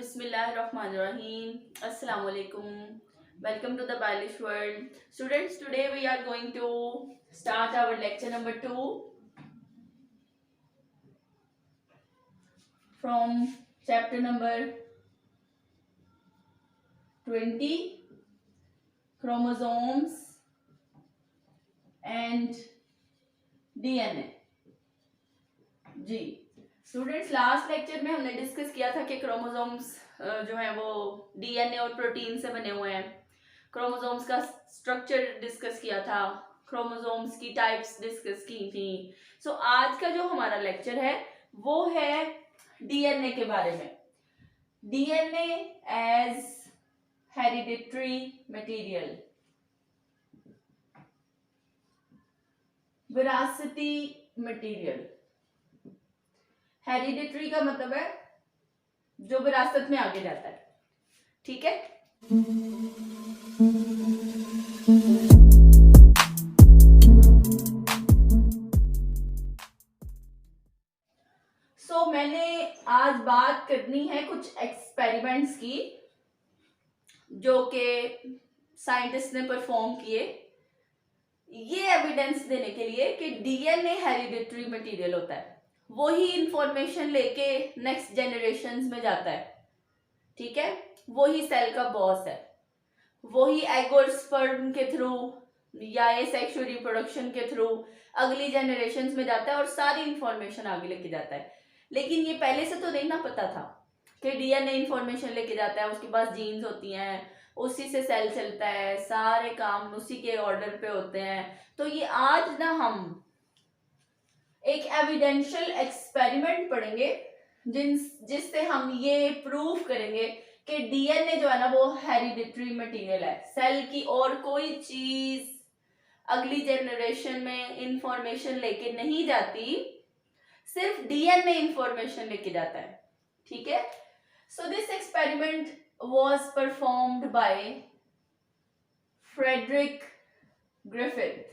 Bismillahirrahmanirrahim. Assalamu alaikum. Welcome to the Balish World. Students, today we are going to start our lecture number 2 from chapter number 20, chromosomes and DNA. जी students, last lecture में हमने discuss किया था कि chromosomes जो है वो DNA और प्रोटीन से बने हुए हैं. क्रोमोसोम्स का स्ट्रक्चर डिस्कस किया था, क्रोमोसोम्स की टाइप्स डिस्कस की थी. सो आज का जो हमारा लेक्चर है वो है डीएनए के बारे में. डीएनए एज हेरिडिटरी मटेरियल, विरासती मटेरियल. हेरिडिटरी का मतलब है जो विरासत में आगे जाता है. ठीक है. सो मैंने आज बात करनी है कुछ एक्सपेरिमेंट्स की जो कि साइंटिस्ट ने परफॉर्म किए, ये एविडेंस देने के लिए कि डीएनए हेरिडिटरी मटेरियल होता है. वही इंफॉर्मेशन लेके नेक्स्ट जनरेशंस में जाता है. ठीक है. वही सेल का बॉस है, वही एग और स्पर्म के थ्रू या एसेक्सुअल रिप्रोडक्शन के थ्रू अगली जनरेशंस में जाता है और सारी इंफॉर्मेशन आगे लेके जाता है. लेकिन ये पहले से तो नहीं ना पता था कि डीएनए इंफॉर्मेशन लेके जाता है, उसके पास जीन्स होती हैं, उसी से सेल चलता है, सारे काम उसी के ऑर्डर पे होते हैं. तो ये आज ना हम एक एविडेंशियल एक्सपेरिमेंट पढ़ेंगे जिससे हम ये प्रूव करेंगे कि डीएनए जो है ना वो हेरिडिटरी मटेरियल है. सेल की और कोई चीज अगली जनरेशन में इंफॉर्मेशन लेके नहीं जाती, सिर्फ डीएनए इंफॉर्मेशन लेके जाता है. ठीक है. So this experiment was performed by Frederick Griffith,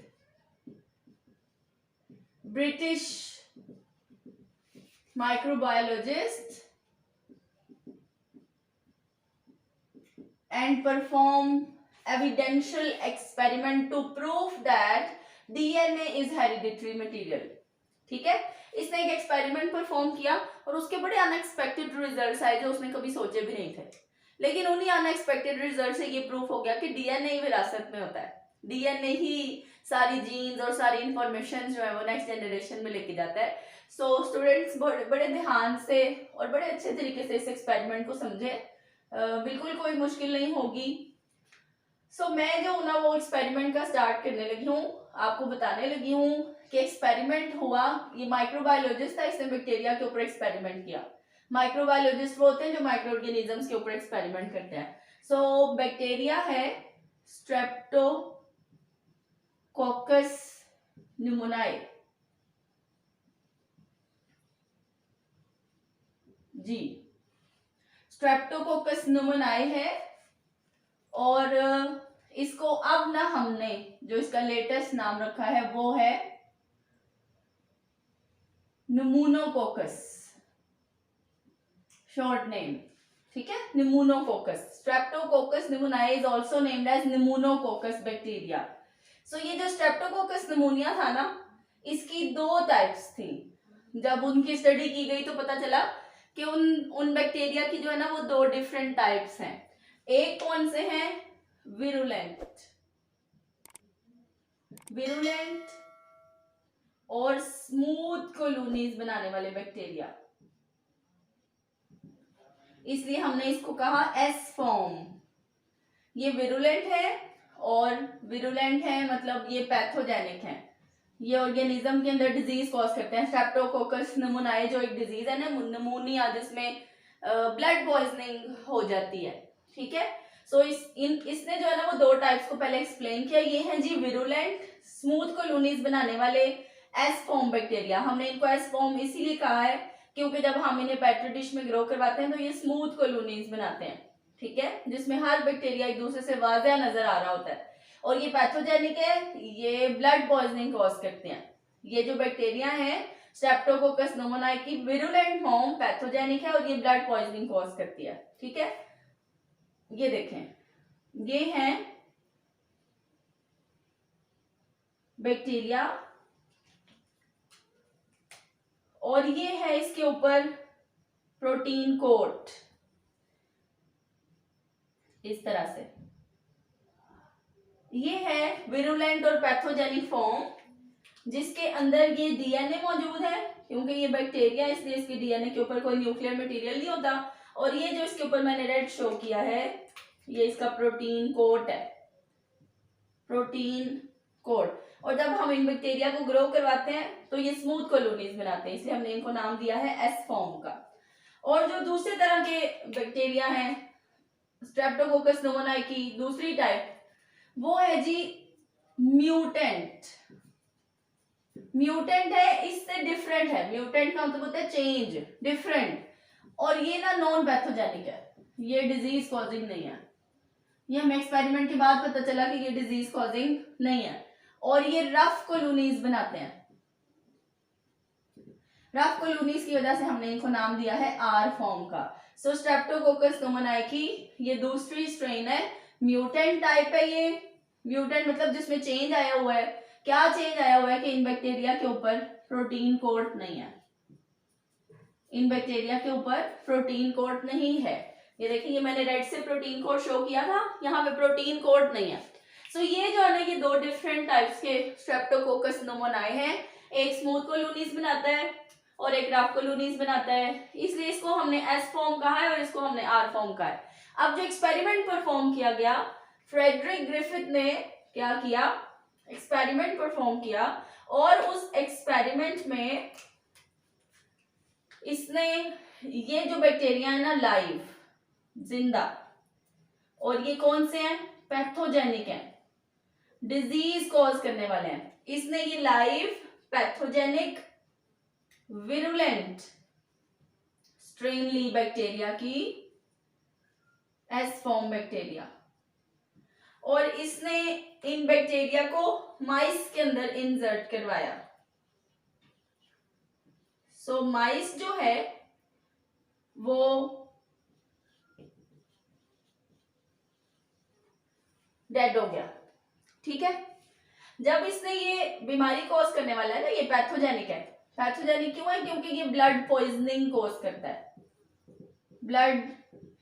British microbiologist, and perform evidential experiment to prove that DNA is hereditary material. ठीक है. इसने एक एक्सपेरिमेंट परफॉर्म किया और उसके बड़े अनएक्सपेक्टेड रिजल्ट्स आए जो उसने कभी सोचे भी नहीं थे. लेकिन उन्हीं अनएक्सपेक्टेड रिजल्ट से ये प्रूफ हो गया कि डीएनए ही विरासत में होता है. डीएनए ही सारी जीन्स और सारी इंफॉर्मेशन जो है वो नेक्स्ट जनरेशन में लेके जाता है. सो स्टूडेंट्स बड़े ध्यान से और बड़े अच्छे तरीके से इस एक्सपेरिमेंट को समझे. बिल्कुल कोई मुश्किल नहीं होगी. सो मैं जो ना वो एक्सपेरिमेंट का स्टार्ट करने लगी हूँ, आपको बताने लगी हूँ कि एक्सपेरिमेंट हुआ. ये माइक्रोबायोलॉजिस्ट था, इसने बैक्टीरिया के ऊपर एक्सपेरिमेंट किया. माइक्रोबायोलॉजिस्ट वो होते हैं जो माइक्रो ऑर्गेनिजम्स के ऊपर एक्सपेरिमेंट करते हैं. सो बैक्टीरिया है स्ट्रेप्टोकोकस न्यूमोनाई. जी, स्ट्रेप्टोकोकस न्यूमोनाई है. और इसको अब ना हमने जो इसका लेटेस्ट नाम रखा है वो है न्यूमोनोकोकस, शॉर्ट नेम. ठीक है. Pneumonococcus, streptococcus pneumoniae is also named as pneumonococcus bacteria. So ये जो स्ट्रेप्टोकोकस न्यूमोनिया था ना, इसकी दो टाइप्स थी. जब उनकी स्टडी की गई तो पता चला कि उन बैक्टीरिया की जो है ना वो दो डिफरेंट टाइप्स हैं. एक कौन से हैं? विरुलेंट और स्मूथ कॉलोनीज बनाने वाले बैक्टीरिया. इसलिए हमने इसको कहा एस फॉर्म. ये विरुलेंट है और विरुलेंट है मतलब ये पैथोजेनिक है. ये ऑर्गेनिज्म के अंदर डिजीज कॉज करते हैं. स्ट्रेप्टोकोकस न्यूमोनाई जो एक डिजीज है ना, निमोनिया, जिसमें ब्लड पॉइजनिंग हो जाती है. ठीक है. सो इसने जो है ना वो दो टाइप्स को पहले एक्सप्लेन किया. ये हैं जी विरुलेंट, स्मूथ कॉलोनीज बनाने वाले एस फॉर्म बैक्टीरिया. हमने इनको एस फॉर्म इसीलिए कहा है क्योंकि जब हम इन्हें पेट्री डिश में ग्रो करवाते हैं तो ये स्मूथ कॉलोनीज बनाते हैं. ठीक है. जिसमें हर बैक्टीरिया एक दूसरे से वाज़ेह नजर आ रहा होता है. और ये पैथोजेनिक है, ये ब्लड पॉइजनिंग कॉज करते हैं. ये जो बैक्टीरिया हैं स्ट्रेप्टोकोकस न्यूमोनियाई की विरुलेंट फॉर्म पैथोजेनिक है और ये ब्लड पॉइजनिंग कॉज करती है। ठीक है, ये देखें, ये है बैक्टीरिया और ये है इसके ऊपर प्रोटीन कोट, इस तरह से। ये है विरुलेंट और पैथोजेनिक फॉर्म जिसके अंदर ये डीएनए मौजूद है, क्योंकि ये बैक्टीरिया इसलिए इसके डीएनए के ऊपर कोई न्यूक्लियर मटेरियल नहीं होता। और ये जो इसके ऊपर मैंने रेड शो किया है, ये इसका प्रोटीन कोट है, प्रोटीन कोट। और जब हम इन बैक्टीरिया को ग्रो करवाते हैं तो ये स्मूथ कॉलोनीज बनाते हैं, इसलिए हमने इनको नाम दिया है एस फॉर्म का। और जो दूसरे तरह के बैक्टीरिया हैं स्ट्रेप्टोकोकस न्यूमोनियाई की दूसरी टाइप, वो है जी म्यूटेंट। म्यूटेंट है, इससे डिफरेंट है। म्यूटेंट का मतलब होता है चेंज, डिफरेंट। और ये ना नॉन पैथोजेनिक है, ये डिजीज कॉजिंग नहीं है। ये हमें एक्सपेरिमेंट के बाद पता चला कि ये डिजीज कॉजिंग नहीं है। और ये रफ कॉलोनीज बनाते हैं। रफ कॉलोनीज की वजह से हमने इनको नाम दिया है आर फॉर्म का। सो स्ट्रेप्टोकोकस न्यूमोनियाई की ये दूसरी स्ट्रेन है, म्यूटेंट टाइप है। ये म्यूटेंट मतलब जिसमें चेंज आया हुआ है। क्या चेंज आया हुआ है कि इन बैक्टीरिया के ऊपर प्रोटीन कोट नहीं है, इन बैक्टीरिया के ऊपर प्रोटीन कोट नहीं है। ये देखिए, ये मैंने रेड से प्रोटीन कोट शो किया था, यहाँ पे प्रोटीन कोट नहीं है। सो ये जो है ना, ये दो डिफरेंट टाइप्स के स्ट्रेप्टोकोकस न्यूमोनियाई हैं। एक स्मूथ कॉलोनीज बनाता है और एक रफ कॉलोनीज बनाता है, इसलिए इसको हमने एस फॉर्म कहा है और इसको हमने आर फॉर्म कहा है। अब जो एक्सपेरिमेंट परफॉर्म किया गया, फ्रेडरिक ग्रिफिथ ने क्या किया, एक्सपेरिमेंट परफॉर्म किया और उस एक्सपेरिमेंट में इसने ये जो बैक्टीरिया है ना लाइव, जिंदा, और ये कौन से हैं, पैथोजेनिक हैं, डिजीज कॉज करने वाले हैं। इसने ये लाइव पैथोजेनिक विरुलेंट स्ट्रेन ली बैक्टीरिया की, एस फॉर्म बैक्टीरिया, और इसने इन बैक्टीरिया को माइस के अंदर इंसर्ट करवाया। सो माइस जो है वो डेड हो गया। ठीक है, जब इसने ये बीमारी कॉज करने वाला है ना, ये पैथोजेनिक है। पैथोजेनिक क्यों है, क्योंकि ये ब्लड पॉइजनिंग कॉज करता है, ब्लड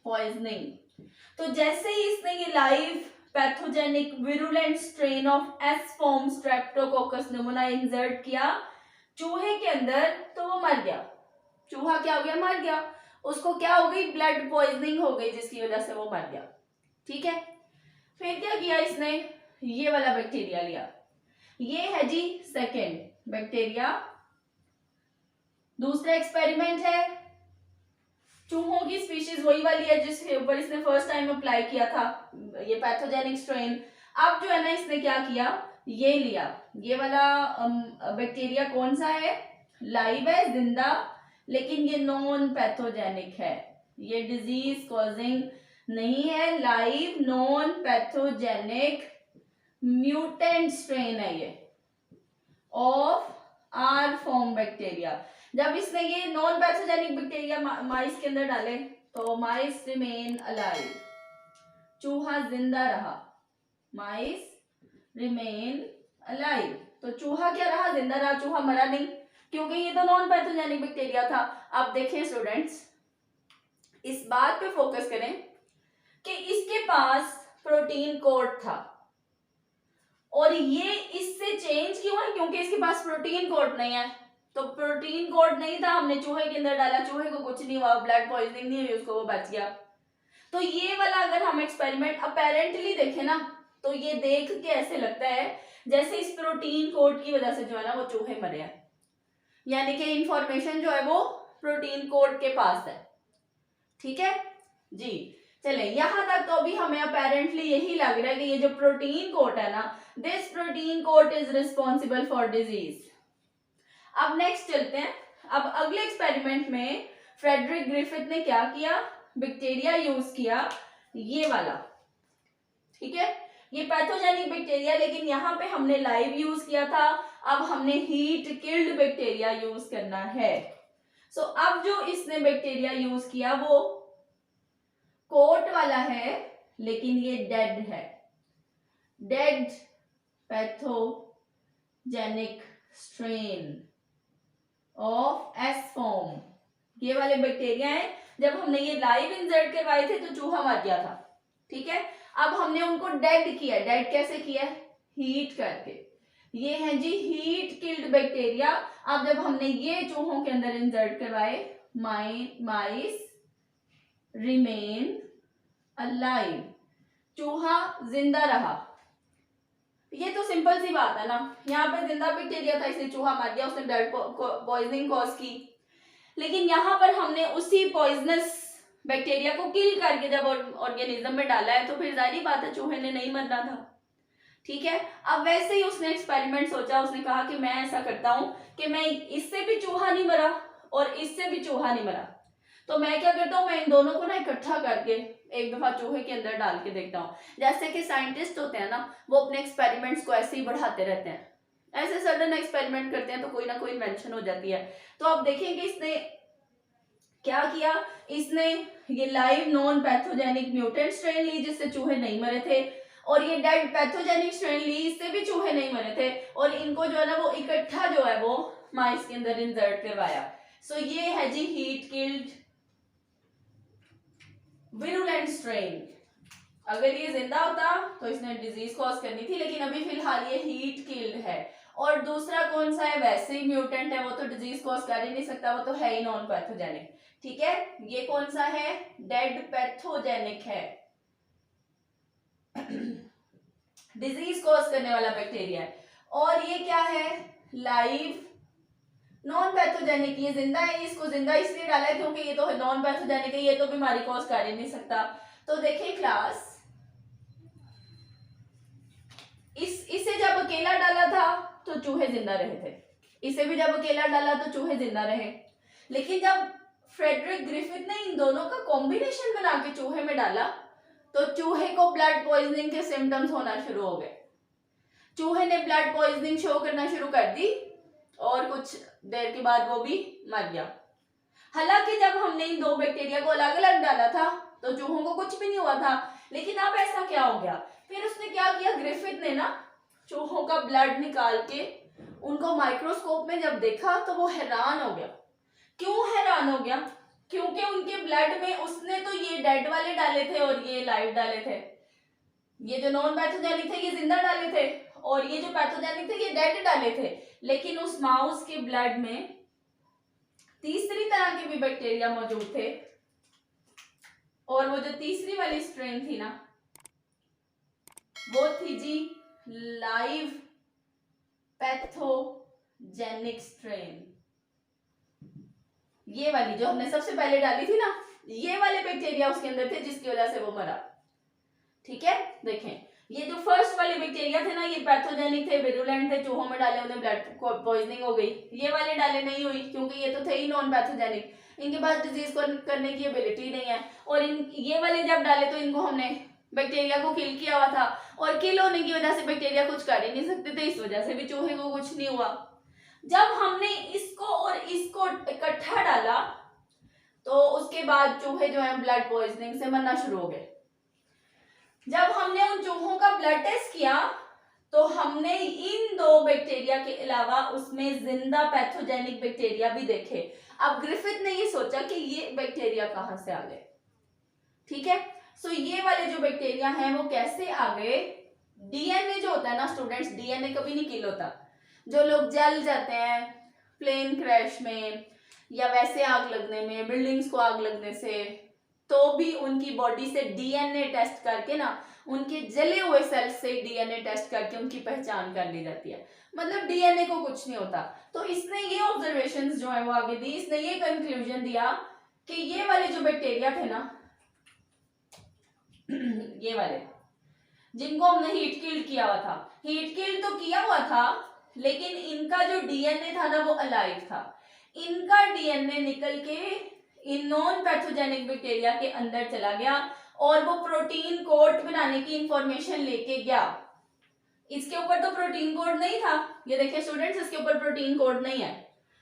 पॉइजनिंग। तो जैसे ही इसने ये live pathogenic virulent strain of S form streptococcus pneumoniae insert किया चूहे के अंदर, तो वो मर गया। चूहा क्या हो गया, मर गया। उसको क्या हो गई, ब्लड पॉइजनिंग हो गई, जिसकी वजह से वो मर गया। ठीक है, फिर क्या किया इसने, ये वाला बैक्टीरिया लिया। ये है जी सेकेंड बैक्टीरिया। दूसरा एक्सपेरिमेंट है, चूहों की स्पीशीज वही वाली है जिसके ऊपर इसने फर्स्ट टाइम अप्लाई किया था ये पैथोजेनिक स्ट्रेन। अब जो है ना, इसने क्या किया, ये लिया, ये वाला बैक्टीरिया कौन सा है, लाइव है, जिंदा, लेकिन ये नॉन पैथोजेनिक है, ये डिजीज कॉजिंग नहीं है, live non pathogenic mutant strain है ये ऑफ आर फॉर्म बैक्टीरिया। जब इसने ये नॉन पैथोजेनिक बैक्टीरिया माइस के अंदर डाले तो माइस रिमेन अलाइव, चूहा जिंदा रहा, माइस रिमेन अलाइव। तो चूहा क्या रहा, जिंदा रहा, चूहा मरा नहीं, क्योंकि ये तो नॉन पैथोजेनिक बैक्टीरिया था। अब देखें स्टूडेंट्स, इस बात पे फोकस करें कि इसके पास प्रोटीन कोड था और ये इससे चेंज क्यों है, क्योंकि इसके पास प्रोटीन कोड नहीं है। तो प्रोटीन कोड नहीं था, हमने चूहे के अंदर डाला, चूहे को कुछ नहीं हुआ, ब्लड पॉइजनिंग नहीं हुई उसको, वो बच गया। तो ये वाला अगर हम एक्सपेरिमेंट अपेरेंटली देखें ना, तो ये देख के ऐसे लगता है जैसे इस प्रोटीन कोड की वजह से जो है ना वो चूहे मरे हैं, यानी कि इंफॉर्मेशन जो है वो प्रोटीन कोड के पास है। ठीक है जी, चले यहां तक तो अभी हमें अपेरेंटली यही लग रहा है कि ये जो प्रोटीन कोड है ना, this protein code is responsible for disease. अब नेक्स्ट चलते हैं। अब अगले एक्सपेरिमेंट में फ्रेडरिक ग्रिफिथ ने क्या किया, बैक्टीरिया यूज किया, ये वाला। ठीक है, ये पैथोजेनिक बैक्टीरिया, लेकिन यहाँ पे हमने लाइव यूज किया था, अब हमने हीट किल्ड बैक्टीरिया यूज करना है। सो अब जो इसने बैक्टीरिया यूज किया वो कोट वाला है, लेकिन ये डेड है, dead pathogenic strain of S form. ये वाले बैक्टीरिया हैं, जब हमने ये लाइव इंसर्ट करवाए थे तो चूहा मर गया था, ठीक है। अब हमने उनको डेड किया, डेड कैसे किया? हीट करके। ये है जी हीट किल्ड बैक्टीरिया। अब जब हमने ये चूहों के अंदर इंसर्ट करवाए, माइस रिमेन अलाइव, चूहा जिंदा रहा। ये तो सिंपल सी बात है ना, यहाँ पे जिंदा बैक्टीरिया था इसलिए चूहा मर गया, उसने ब्लड पॉइजनिंग कॉज की। लेकिन यहाँ पर हमने उसी पॉइजनस बैक्टीरिया को किल करके जब ऑर्गेनिज्म में डाला है, तो फिर जाहिर बात है चूहे ने नहीं मरना था, ठीक है। अब वैसे ही उसने एक्सपेरिमेंट सोचा, उसने कहा कि मैं ऐसा करता हूं कि मैं इससे भी चूहा नहीं मरा और इससे भी चूहा नहीं मरा, तो मैं क्या करता हूँ, मैं इन दोनों को ना इकट्ठा करके एक दफा चूहे के अंदर डाल के देखता हूँ। जैसे कि साइंटिस्ट होते हैं ना, वो अपने एक्सपेरिमेंट्स को ऐसे ही बढ़ाते रहते हैं, ऐसे सडन एक्सपेरिमेंट करते हैं तो कोई ना कोई इन्वेंशन हो जाती है। तो आप देखेंगे इसने क्या किया, इसने ये live non pathogenic mutant strain ली जिससे चूहे नहीं मरे थे, और ये डेड पैथोजेनिक स्ट्रेन ली, इससे भी चूहे नहीं मरे थे, और इनको जो है ना वो इकट्ठा जो है वो माइस के अंदर इंसर्ट करवाया। सो ये है जी हीट किल्ड विरुलेंट स्ट्रेन। अगर ये जिंदा होता तो इसने डिजीज कॉज करनी थी, लेकिन अभी फिलहाल ये हीट किल्ड है। और दूसरा कौन सा है, वैसे ही म्यूटेंट है, वो तो डिजीज कॉज कर ही नहीं सकता, वो तो है ही नॉन पैथोजेनिक, ठीक है। ये कौन सा है, डेड पैथोजेनिक है, डिजीज कॉज करने वाला बैक्टीरिया है। और ये क्या है, लाइव नॉन पैथोजेनिक, ये जिंदा है, इसको जिंदा इसलिए डाला है क्योंकि ये तो नॉन पैथोजेनिक है, ये तो बीमारी कॉज कर ही नहीं सकता। तो देखिए क्लास, इसे जब अकेला डाला था तो चूहे जिंदा रहे थे, इसे भी जब अकेला डाला तो चूहे जिंदा रहे। लेकिन जब फ्रेडरिक ग्रिफिथ ने इन दोनों का कॉम्बिनेशन बना के चूहे में डाला तो चूहे को ब्लड पॉइजनिंग के सिम्टम्स होना शुरू हो गए, चूहे ने ब्लड पॉइजनिंग शो करना शुरू कर दी और कुछ देर के बाद वो भी मर गया। हालांकि जब हमने इन दो बैक्टीरिया को अलग अलग डाला था तो चूहों को कुछ भी नहीं हुआ था, लेकिन अब ऐसा क्या हो गया, फिर उसने क्या किया, ग्रिफिथ ने ना चूहों का ब्लड निकाल के उनको माइक्रोस्कोप में जब देखा तो वो हैरान हो गया। क्यों हैरान हो गया, क्योंकि उनके ब्लड में उसने तो ये डेड वाले डाले थे और ये लाइव डाले थे, ये जो नॉन पैथोजेनिक थे ये जिंदा डाले थे और ये जो पैथोजेनिक थे ये डेड डाले थे। लेकिन उस माउस के ब्लड में तीसरी तरह के भी बैक्टीरिया मौजूद थे, और वो जो तीसरी वाली स्ट्रेन थी ना वो थी जी लाइव पैथोजेनिक स्ट्रेन। ये वाली जो हमने सबसे पहले डाली थी ना, ये वाले बैक्टीरिया उसके अंदर थे जिसकी वजह से वो मरा, ठीक है। देखें ये जो फर्स्ट वाले बैक्टीरिया थे ना ये पैथोजेनिक थे, विरुलेंट थे, चूहों में डाले उन्हें ब्लड पॉइजनिंग हो गई। ये वाले डाले नहीं हुई क्योंकि ये तो थे ही नॉन पैथोजेनिक, इनके पास डिजीज करने की एबिलिटी नहीं है। और ये वाले जब डाले तो इनको हमने बैक्टीरिया को किल किया हुआ था, और किल होने की वजह से बैक्टीरिया कुछ कर ही नहीं सकते थे, इस वजह से भी चूहे को कुछ नहीं हुआ। जब हमने इसको और इसको इकट्ठा डाला तो उसके बाद चूहे जो है ब्लड पॉइजनिंग से मरना शुरू हो गए। जब हमने उन चूहों का ब्लड टेस्ट किया तो हमने इन दो बैक्टीरिया के अलावा उसमें जिंदा पैथोजेनिक बैक्टीरिया भी देखे। अब ग्रिफिथ ने ये सोचा कि ये बैक्टीरिया कहां से आ गए, ठीक है। सो ये वाले जो बैक्टीरिया हैं वो कैसे आ गए, डीएनए जो होता है ना स्टूडेंट्स, डीएनए कभी नहीं किल होता। जो लोग जल जाते हैं प्लेन क्रैश में या वैसे आग लगने में, बिल्डिंग्स को आग लगने से, तो भी उनकी बॉडी से डीएनए टेस्ट करके ना, उनके जले हुए सेल्स से डीएनए टेस्ट करके उनकी पहचान कर ली जाती है। मतलब डीएनए को कुछ नहीं होता। तो इसने ये ऑब्जर्वेशंस जो है वो आगे दी, इसने ये कंक्लूजन दिया कि ये वाले जो बैक्टीरिया थे ना, ये वाले जिनको हमने हीट किल्ड किया हुआ था, हीट किल्ड तो किया हुआ था लेकिन इनका जो डीएनए था ना वो अलाइव था। इनका डीएनए निकल के इन नॉन पैथोजेनिक बैक्टीरिया के अंदर चला गया और वो प्रोटीन कोट बनाने की इंफॉर्मेशन लेके गया। इसके ऊपर तो प्रोटीन कोड नहीं था, ये देखिए स्टूडेंट्स, इसके ऊपर प्रोटीन कोड नहीं है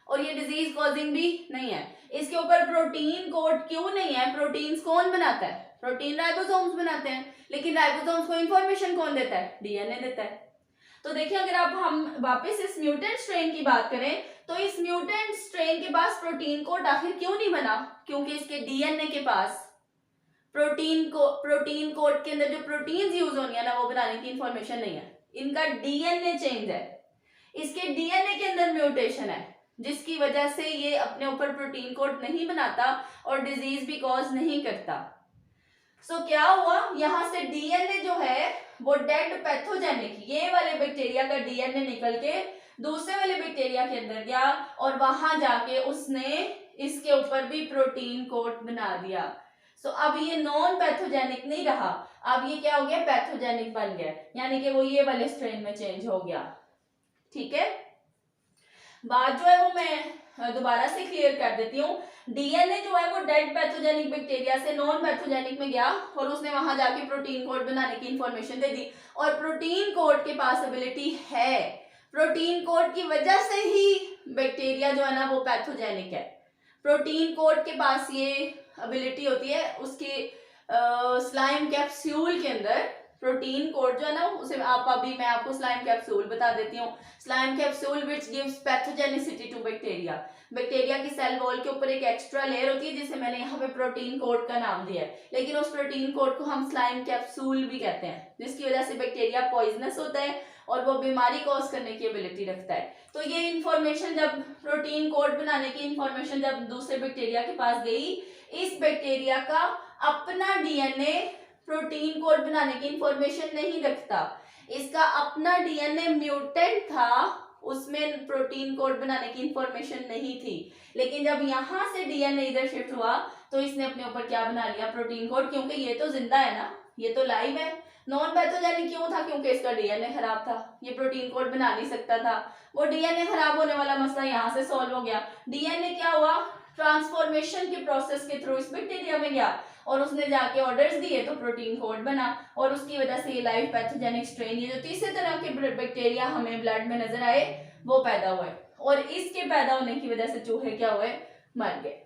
और ये डिजीज कॉजिंग भी नहीं है। इसके ऊपर प्रोटीन कोड क्यों नहीं है? प्रोटीन्स कौन बनाता है? प्रोटीन राइबोसोम्स बनाते हैं, लेकिन राइबोसोम्स को इंफॉर्मेशन कौन देता है? डीएनए देता है। तो देखिए अगर आप हम वापस इस म्यूटेंट स्ट्रेन की बात करें तो इस म्यूटेंट स्ट्रेन के पास प्रोटीन कोड आखिर क्यों नहीं बना? क्योंकि इसके डीएनए के पास प्रोटीन कोड के अंदर जो प्रोटीन्स यूज होनी है ना, वो बनाने की इंफॉर्मेशन नहीं है। इनका डीएनए चेंज है, इसके डीएनए के अंदर म्यूटेशन है, जिसकी वजह से ये अपने ऊपर प्रोटीन कोड नहीं बनाता और डिजीज भी कॉज नहीं करता। सो क्या हुआ, यहां से डीएनए जो है वो डेड पैथोजेनिक, ये वाले बैक्टीरिया का डीएनए निकल के दूसरे वाले बैक्टीरिया के अंदर गया और वहां जाके उसने इसके ऊपर भी प्रोटीन कोड बना दिया। सो अब ये नॉन पैथोजेनिक नहीं रहा, अब ये क्या हो गया? पैथोजेनिक बन गया, यानी कि वो ये वाले स्ट्रेन में चेंज हो गया। ठीक है, बात जो है वो मैं दोबारा से क्लियर कर देती हूँ। डीएनए जो है वो डेड पैथोजेनिक बैक्टीरिया से नॉन पैथोजेनिक में गया और उसने वहां जाके प्रोटीन कोड बनाने की इंफॉर्मेशन दे दी और प्रोटीन कोड के पास एबिलिटी है। प्रोटीन कोड की वजह से ही बैक्टीरिया जो है ना वो पैथोजेनिक है। प्रोटीन कोड के पास ये एबिलिटी होती है, उसके स्लाइम कैप्सूल के अंदर प्रोटीन कोड जो है ना उसे आप अभी मैं आपको स्लाइम कैप्सूल बता देती हूँ। Slime capsule which gives pathogenicity to bacteria. Bacteria की सेल वॉल के ऊपर एक एक्स्ट्रा लेयर होती है जिसे मैंने यहाँ पे प्रोटीन कोड का नाम दिया है, लेकिन उस प्रोटीन कोड को हम स्लाइम कैप्सूल भी कहते हैं, जिसकी वजह से बैक्टीरिया पॉइजनस होता है और वो बीमारी कॉज करने की एबिलिटी रखता है। तो ये इंफॉर्मेशन जब प्रोटीन कोड बनाने की इंफॉर्मेशन जब दूसरे बैक्टीरिया के पास गई, इस बैक्टीरिया का अपना डीएनए प्रोटीन कोड बनाने की इंफॉर्मेशन नहीं रखता, इसका अपना डीएनए म्यूटेंट था, उसमें प्रोटीन कोड बनाने की इंफॉर्मेशन नहीं थी। लेकिन जब यहां से डीएनए इधर शिफ्ट हुआ तो इसने अपने ऊपर क्या बना लिया? प्रोटीन कोड, क्योंकि ये तो जिंदा है ना, ये तो लाइव है। नॉन पैथोजेनिक क्यों था? क्योंकि इसका डीएनए खराब था, ये प्रोटीन कोड बना नहीं सकता था। वो डीएनए खराब होने वाला मसला यहाँ से सॉल्व हो गया। डीएनए क्या हुआ? ट्रांसफॉर्मेशन के प्रोसेस के थ्रू इस बैक्टीरिया में गया और उसने जाके ऑर्डर्स दिए तो प्रोटीन कोड बना और उसकी वजह से ये लाइव पैथोजेनिक स्ट्रेन, ये जो तीसरे तरह के बैक्टीरिया हमें ब्लड में नजर आए, वो पैदा हुए और इसके पैदा होने की वजह से चूहे क्या हुए? मर गए।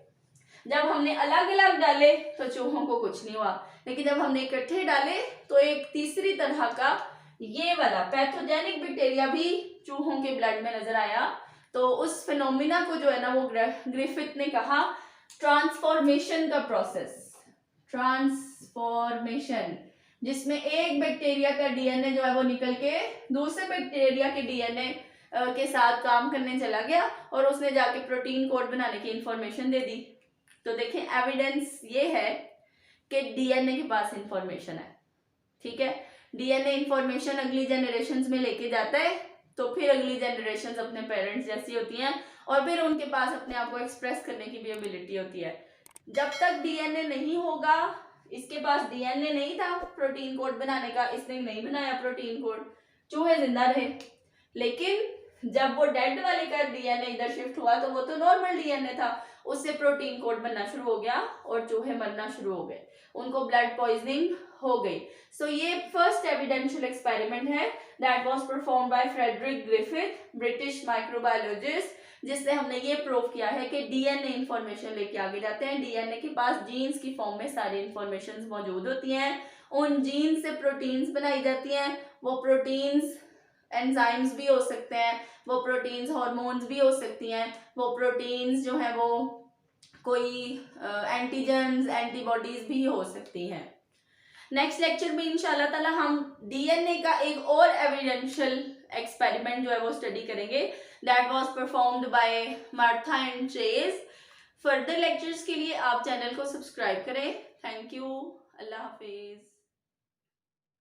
जब हमने अलग अलग डाले तो चूहों को कुछ नहीं हुआ, लेकिन जब हमने इकट्ठे डाले तो एक तीसरी तरह का ये वाला पैथोजेनिक बैक्टीरिया भी चूहों के ब्लड में नजर आया। तो उस फिनोमिना को जो है ना वो ग्रिफिथ ने कहा ट्रांसफॉर्मेशन का प्रोसेस। ट्रांसफॉर्मेशन, जिसमें एक बैक्टीरिया का डीएनए जो है वो निकल के दूसरे बैक्टीरिया के डीएनए के साथ काम करने चला गया और उसने जाके प्रोटीन कोड बनाने की इंफॉर्मेशन दे दी। तो देखिए एविडेंस ये है कि डीएनए के पास इंफॉर्मेशन है। ठीक है, डीएनए इंफॉर्मेशन अगली जनरेशंस में लेके जाता है तो फिर अगली जनरेशंस अपने पेरेंट्स जैसी होती हैं और फिर उनके पास अपने आप को एक्सप्रेस करने की भी एबिलिटी होती है। जब तक डीएनए नहीं होगा, इसके पास डीएनए नहीं था प्रोटीन कोड बनाने का, इसने नहीं बनाया प्रोटीन कोड, चूहे जिंदा रहे। लेकिन जब वो डेड वाले का डीएनए इधर शिफ्ट हुआ तो वो तो नॉर्मल डीएनए था, उससे प्रोटीन कोड बनना शुरू हो गया और चूहे मरना शुरू हो गए, उनको ब्लड पॉइजनिंग हो गई। सो ये फर्स्ट एविडेंशियल एक्सपेरिमेंट है that was performed by Frederick Griffith, British microbiologist, जिससे हमने ये प्रूव किया है कि डीएनए इंफॉर्मेशन लेके आगे जाते हैं। डीएनए के पास जीन्स की फॉर्म में सारी इंफॉर्मेशन मौजूद होती हैं, उन जीन्स से प्रोटीन्स बनाई जाती हैं। वो प्रोटीन्स एंजाइम्स भी हो सकते हैं, वो प्रोटीन्स हार्मोन्स भी हो सकती हैं, वो प्रोटीन्स जो है वो कोई एंटीजन्स एंटीबॉडीज भी हो सकती हैं। नेक्स्ट लेक्चर में इंशाल्लाह ताला हम डीएनए का एक और एविडेंशियल एक्सपेरिमेंट जो है वो स्टडी करेंगे that was performed bye Martha and chase. Further lectures के लिए आप चैनल को सब्सक्राइब करें। Thank you, Allah Hafiz.